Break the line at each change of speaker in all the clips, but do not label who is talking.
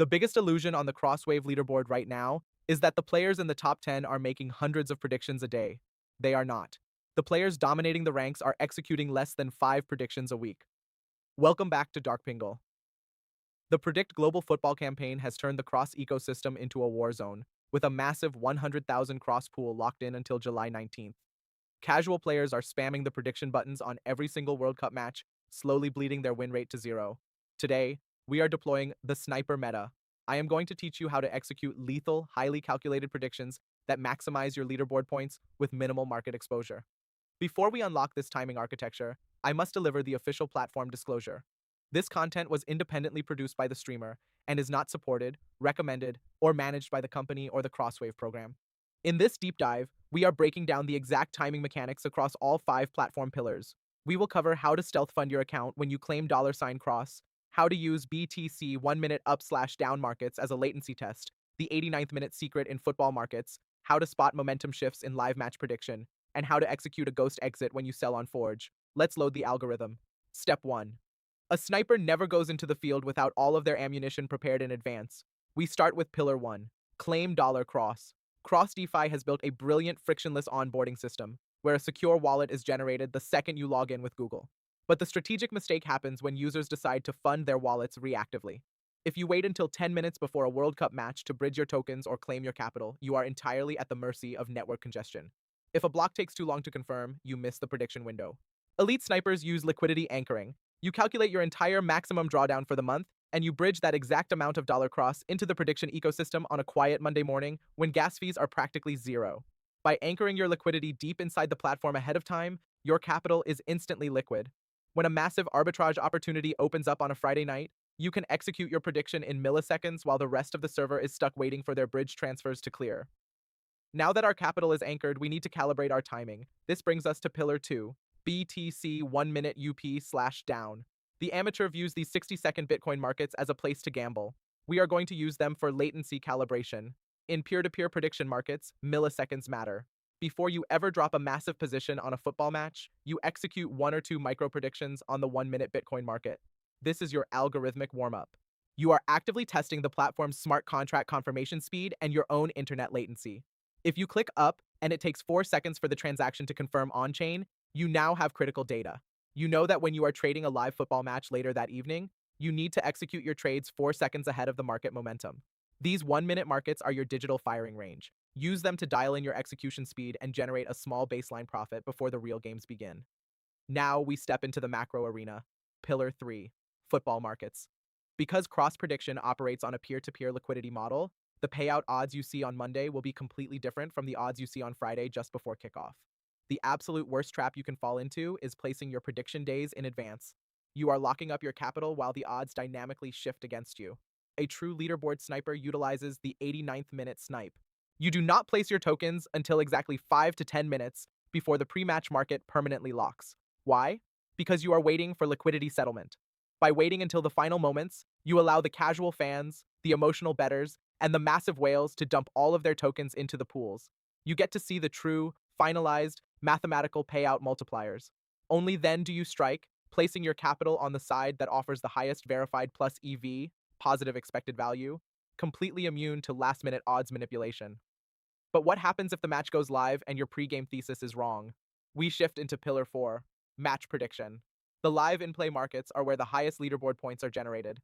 The biggest illusion on the Crosswave leaderboard right now is that the players in the top 10 are making hundreds of predictions a day. They are not. The players dominating the ranks are executing less than 5 predictions a week. Welcome back to Dark Pingle. The Predict Global Football campaign has turned the Cross ecosystem into a war zone, with a massive 100,000 Cross pool locked in until July 19th. Casual players are spamming the prediction buttons on every single World Cup match, slowly bleeding their win rate to zero. Today, we are deploying the Sniper meta. I am going to teach you how to execute lethal, highly calculated predictions that maximize your leaderboard points with minimal market exposure. Before we unlock this timing architecture, I must deliver the official platform disclosure. This content was independently produced by the streamer and is not supported, recommended, or managed by the company or the Crosswave program. In this deep dive, we are breaking down the exact timing mechanics across all 5 platform pillars. We will cover how to stealth fund your account when you claim $Cross, how to use BTC 1-minute up/down markets as a latency test, the 89th minute secret in football markets, how to spot momentum shifts in live match prediction, and how to execute a ghost exit when you sell on Forge. Let's load the algorithm. Step 1. A sniper never goes into the field without all of their ammunition prepared in advance. We start with Pillar 1. Claim $Cross. Cross DeFi has built a brilliant frictionless onboarding system, where a secure wallet is generated the second you log in with Google. But the strategic mistake happens when users decide to fund their wallets reactively. If you wait until 10 minutes before a World Cup match to bridge your tokens or claim your capital, you are entirely at the mercy of network congestion. If a block takes too long to confirm, you miss the prediction window. Elite snipers use liquidity anchoring. You calculate your entire maximum drawdown for the month, and you bridge that exact amount of $Cross into the prediction ecosystem on a quiet Monday morning when gas fees are practically zero. By anchoring your liquidity deep inside the platform ahead of time, your capital is instantly liquid. When a massive arbitrage opportunity opens up on a Friday night, you can execute your prediction in milliseconds while the rest of the server is stuck waiting for their bridge transfers to clear. Now that our capital is anchored, we need to calibrate our timing. This brings us to Pillar 2, BTC 1-minute up/down. The amateur views these 60-second Bitcoin markets as a place to gamble. We are going to use them for latency calibration. In peer-to-peer prediction markets, milliseconds matter. Before you ever drop a massive position on a football match, you execute 1 or 2 micro predictions on the 1-minute Bitcoin market. This is your algorithmic warm-up. You are actively testing the platform's smart contract confirmation speed and your own internet latency. If you click up and it takes 4 seconds for the transaction to confirm on-chain, you now have critical data. You know that when you are trading a live football match later that evening, you need to execute your trades 4 seconds ahead of the market momentum. These 1-minute markets are your digital firing range. Use them to dial in your execution speed and generate a small baseline profit before the real games begin. Now we step into the macro arena. Pillar 3. Football markets. Because cross prediction operates on a peer-to-peer liquidity model, the payout odds you see on Monday will be completely different from the odds you see on Friday just before kickoff. The absolute worst trap you can fall into is placing your prediction days in advance. You are locking up your capital while the odds dynamically shift against you. A true leaderboard sniper utilizes the 89th minute snipe. You do not place your tokens until exactly 5 to 10 minutes before the pre-match market permanently locks. Why? Because you are waiting for liquidity settlement. By waiting until the final moments, you allow the casual fans, the emotional bettors, and the massive whales to dump all of their tokens into the pools. You get to see the true, finalized, mathematical payout multipliers. Only then do you strike, placing your capital on the side that offers the highest verified plus EV, positive expected value, completely immune to last-minute odds manipulation. But what happens if the match goes live and your pre-game thesis is wrong? We shift into Pillar 4, match prediction. The live in-play markets are where the highest leaderboard points are generated.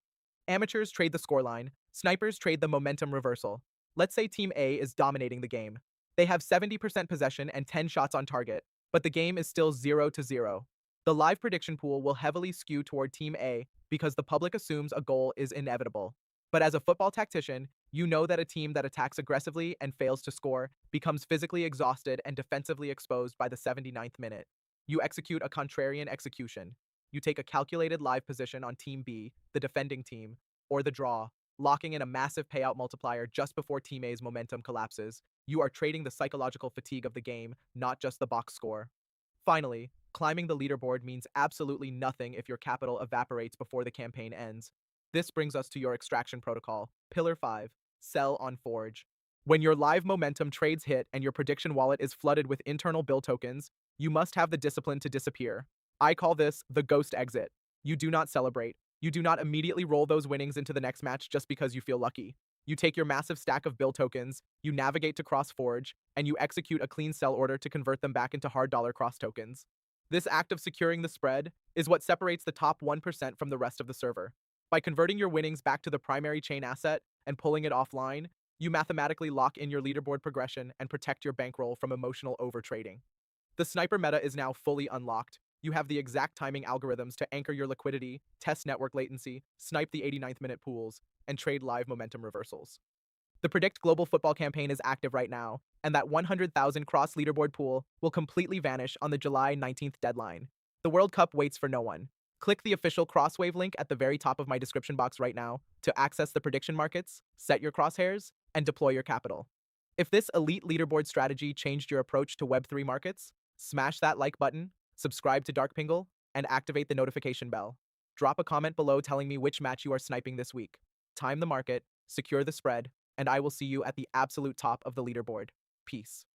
Amateurs trade the scoreline, snipers trade the momentum reversal. Let's say Team A is dominating the game. They have 70% possession and 10 shots on target, but the game is still 0-0. The live prediction pool will heavily skew toward Team A because the public assumes a goal is inevitable. But as a football tactician, you know that a team that attacks aggressively and fails to score becomes physically exhausted and defensively exposed by the 79th minute. You execute a contrarian execution. You take a calculated live position on Team B, the defending team, or the draw, locking in a massive payout multiplier just before Team A's momentum collapses. You are trading the psychological fatigue of the game, not just the box score. Finally, climbing the leaderboard means absolutely nothing if your capital evaporates before the campaign ends. This brings us to your extraction protocol. Pillar 5. Sell on Forge. When your live momentum trades hit and your prediction wallet is flooded with internal bill tokens, you must have the discipline to disappear. I call this the ghost exit. You do not celebrate. You do not immediately roll those winnings into the next match just because you feel lucky. You take your massive stack of bill tokens, you navigate to CrossForge, and you execute a clean sell order to convert them back into hard dollar cross tokens. This act of securing the spread is what separates the top 1% from the rest of the server. By converting your winnings back to the primary chain asset and pulling it offline, you mathematically lock in your leaderboard progression and protect your bankroll from emotional overtrading. The sniper meta is now fully unlocked. You have the exact timing algorithms to anchor your liquidity, test network latency, snipe the 89th minute pools, and trade live momentum reversals. The Predict Global Football campaign is active right now, and that 100,000 cross leaderboard pool will completely vanish on the July 19th deadline. The World Cup waits for no one. Click the official Crosswave link at the very top of my description box right now to access the prediction markets, set your crosshairs, and deploy your capital. If this elite leaderboard strategy changed your approach to Web3 markets, smash that like button, subscribe to Dark Pingle, and activate the notification bell. Drop a comment below telling me which match you are sniping this week. Time the market, secure the spread, and I will see you at the absolute top of the leaderboard. Peace.